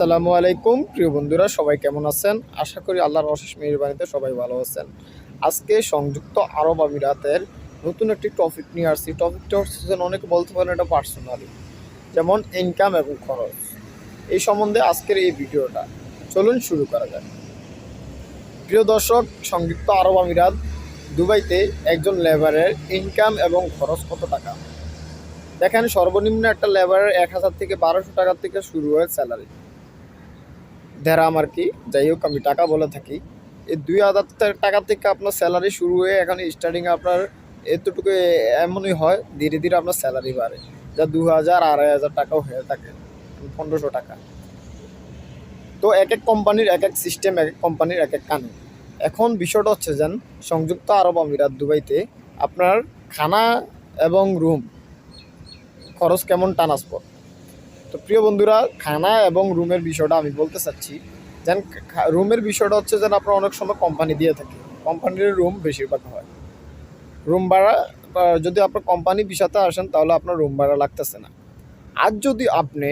আসসালামু আলাইকুম প্রিয় বন্ধুরা, সবাই কেমন আছেন? আশা করি আল্লাহর অশেষ মেহেরবানিতে সবাই ভালো আছেন। আজকে সংযুক্ত আরব আমিরাতের নতুন একটি টপিক নিয়ে আসছি। টপিকটা হচ্ছে যেন অনেকে বলতে পারেন এটা পার্সোনালি, যেমন ইনকাম এবং খরচ। এই সম্বন্ধে আজকের এই ভিডিওটা, চলুন শুরু করা যাক। প্রিয় দর্শক, সংযুক্ত আরব আমিরাত দুবাইতে একজন লেবারের ইনকাম এবং খরচ কত টাকা? দেখেন, সর্বনিম্ন একটা লেবারের 1000 থেকে 1200 টাকা থেকে শুরু হয় স্যালারি, দেড়াম আর কি। যাই হোক, আমি টাকা বলে থাকি। এই 2000 টাকা থেকে আপনার স্যালারি শুরু হয়ে এখানে স্টার্টিংয়ে আপনার এতটুকু এমনই হয়, ধীরে ধীরে আপনার স্যালারি বাড়ে, যা 2000 2500 টাকাও হয়ে থাকে, 1500 টাকা। তো এক এক কোম্পানির এক এক সিস্টেম, এক এক কোম্পানির এক এক কানুন। এখন বিষয়টা হচ্ছে যেন সংযুক্ত আরব আমিরাত দুবাইতে আপনার খানা এবং রুম খরচ কেমন ট্রান্সপোর্ট। তো প্রিয় বন্ধুরা, খানা এবং রুমের বিষয়টা আমি বলতে চাচ্ছি। যেন রুমের বিষয়টা হচ্ছে যেন আপনার অনেক সময় কোম্পানি দিয়ে থাকে, কোম্পানির রুম বেশিরভাগ হয়। রুম ভাড়া যদি আপনার কোম্পানি ভিসাতে আসেন তাহলে আপনার রুম ভাড়া লাগতেছে না। আর যদি আপনি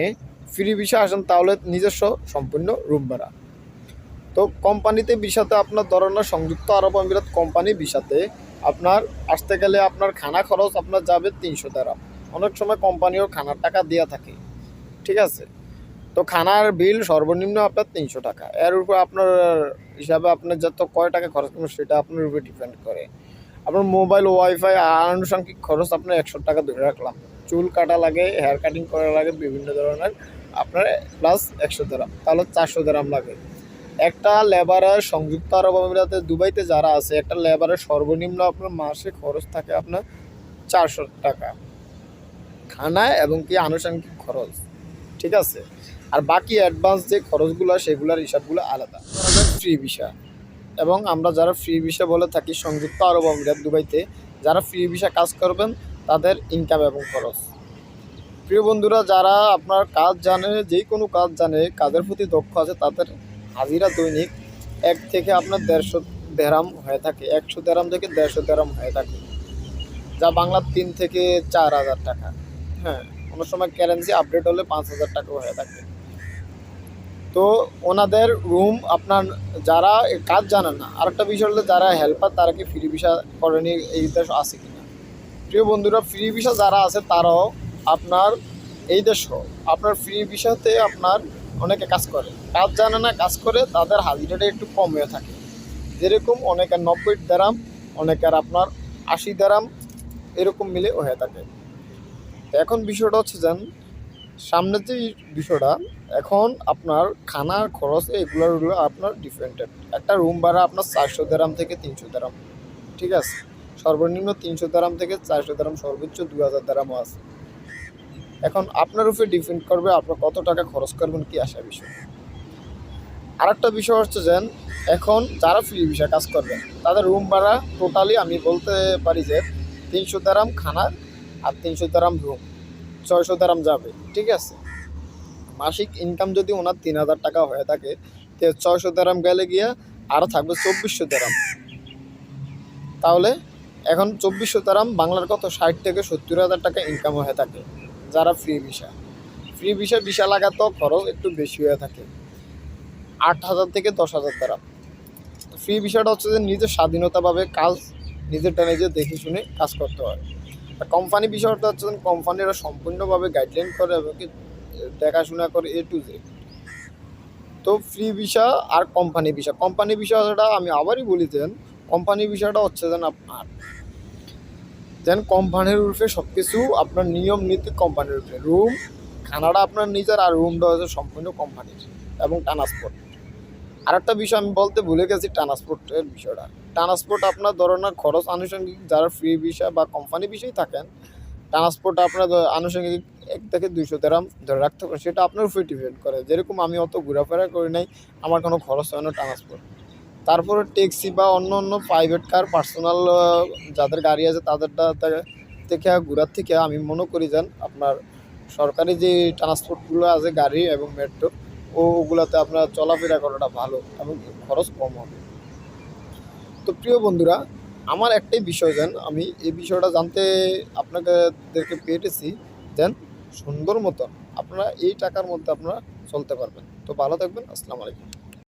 ফ্রি ভিসা আসেন তাহলে নিজস্ব সম্পূর্ণ রুম ভাড়া। তো কোম্পানিতে ভিসাতে আপনার ধরনের সংযুক্ত আরব আমিরাত কোম্পানি ভিসাতে আপনার আসতে গেলে আপনার খানা খরচ আপনার যাবে 300 দিরহাম। অনেক সময় কোম্পানিও খানার টাকা দেওয়া থাকে, ঠিক আছে। তো খানার বিল সর্বনিম্ন আপনার 300 টাকা। এর উপর আপনার হিসাবে আপনার যত কয় টাকা খরচ করবেন সেটা আপনার উপরে ডিপেন্ড করে। আপনার মোবাইল, ওয়াইফাই, আনুষঙ্গিক খরচ আপনার 100 টাকা ধরে রাখলাম। চুল কাটা লাগে, হেয়ার কাটিং করা লাগে, বিভিন্ন ধরনের আপনার প্লাস 100 দিরহাম, তাহলে 400 দিরহাম লাগে। একটা লেবারের সংযুক্ত আরব আমিরাতে দুবাইতে যারা আছে, একটা লেবারের সর্বনিম্ন আপনার মাসে খরচ থাকে আপনার 400 টাকা, খানায় এবং কি আনুষঙ্গিক খরচ, ঠিক আছে। আর বাকি অ্যাডভান্স যে খরচগুলো সেগুলোর হিসাবগুলো আলাদা। ফ্রি ভিসা, এবং আমরা যারা ফ্রি ভিসা বলে থাকি সংযুক্ত আরব আমিরাত দুবাইতে যারা ফ্রি ভিসা কাজ করবেন তাদের ইনকাম এবং খরচ। প্রিয় বন্ধুরা, যারা আপনার কাজ জানে, যে কোনো কাজ জানে, কাজের প্রতি দক্ষ আছে, তাদের হাজিরা দৈনিক 1 থেকে আপনার 150 দিরহাম হয়ে থাকে। 100 দিরহাম থেকে 150 দিরহাম হয়ে থাকে, যা বাংলার 3 থেকে 4000 টাকা। হ্যাঁ, কোনো সময় কারেন্সি আপডেট হলে 5000 টাকাও হয়ে থাকে। তো ওনাদের রুম আপনার যারা কাজ জানেন না, আরেকটা বিষয় হলো যারা হেল্পার তারা কি ফ্রি ভিসা করেনি, এই দেশ আছে কিনা। প্রিয় বন্ধুরা, ফ্রি ভিসা যারা আছে তারাও আপনার এই দেশ আপনার ফ্রি ভিসাতে আপনার অনেকে কাজ করে, কাজ জানে না, কাজ করে, তাদের হাজিরাটা একটু কম হয়ে থাকে। যেরকম অনেকের 90 দিরহাম, অনেকের আপনার 80 দিরহাম, এরকম মিলে হয়ে থাকে। এখন বিষয়টা হচ্ছে যেন সামনের যে বিষয়টা, এখন আপনার খানার খরচ এগুলো আপনার ডিফারেন্টেড। একটা রুম ভাড়া আপনার 400 দিরহাম থেকে 300 দিরহাম, ঠিক আছে। সর্বনিম্ন 300 দিরহাম থেকে 400 দিরহাম, সর্বোচ্চ 2000 দিরহামও আছে। এখন আপনার উপরে ডিপেন্ড করবে আপনার কত টাকা খরচ করবেন, কি আসা বিষয়। আরেকটা বিষয় হচ্ছে যেন এখন যারা ফ্রি ভিসা কাজ করবেন তাদের রুম ভাড়া টোটালি আমি বলতে পারি যে 300 দিরহাম খানার আর 300 দিরহাম রুম, 600 দিরহাম যাবে, ঠিক আছে। মাসিক ইনকাম যদি ওনার 3000 টাকা হয়ে থাকে, 600 দিরহাম গেলে গিয়ে আরও থাকবে 2400 দিরহাম। তাহলে এখন 2400 দিরহাম বাংলার কত, 60 থেকে 70,000 টাকা ইনকাম হয়ে থাকে যারা ফ্রি ভিসা। ফ্রি ভিসা লাগাতো খরচ একটু বেশি হয়ে থাকে, 8000 থেকে 10,000 দিরহাম। ফ্রি ভিসাটা হচ্ছে যে নিজের স্বাধীনতাভাবে কাজ নিজেরটা নিজে দেখে শুনে কাজ করতে হয়। আর কোম্পানি বিষয়টা হচ্ছে কোম্পানিরা সম্পূর্ণভাবে গাইডলাইন করে এবং দেখাশোনা করে A to Z। তো ফ্রি ভিসা আর কোম্পানি ভিসাটা আমি আবারই বলি দেন, কোম্পানি ভিসাটা হচ্ছে যেন আপনার কোম্পানির রূপে সব কিছু আপনার নিয়ম নীতি কোম্পানির রূপে, রুম খানাটা আপনার নিজের, আর রুমটা হচ্ছে সম্পূর্ণ কোম্পানির, এবং ট্রান্সপোর্ট। আরেকটা বিষয় আমি বলতে ভুলে গেছি, ট্রান্সপোর্টের বিষয়টা। ট্রান্সপোর্ট আপনার ধরনের খরচ আনুষঙ্গিক যারা ফ্রি ভিসা বা কোম্পানি ভিসায় থাকেন, ট্রান্সপোর্ট আপনার আনুষঙ্গিক 1 থেকে 200 দিরহাম ধরে রাখতে পারেন। সেটা আপনার উপরে ডিপেন্ড করে। যেরকম আমি অত ঘোরাফেরা করি নাই, আমার কোনো খরচ হয় না ট্রান্সপোর্ট। তারপরে ট্যাক্সি বা অন্য প্রাইভেট কার, পার্সোনাল যাদের গাড়ি আছে তাদেরটা থেকে ঘোরার থেকে আমি মনে করি যেন আপনার সরকারি যে ট্রান্সপোর্টগুলো আছে গাড়ি এবং মেট্রো, ওগুলোতে আপনার চলাফেরা করাটা ভালো এবং খরচ কম হবে। তো প্রিয় বন্ধুরা, আমার একটাই বিষয় যেন আমি এই বিষয়টা জানতে আপনাদেরকে পেরেছি, যেন সুন্দর মতন আপনারা এই টাকার মধ্যে আপনারা চলতে পারবেন। তো ভালো থাকবেন। আসসালামু আলাইকুম।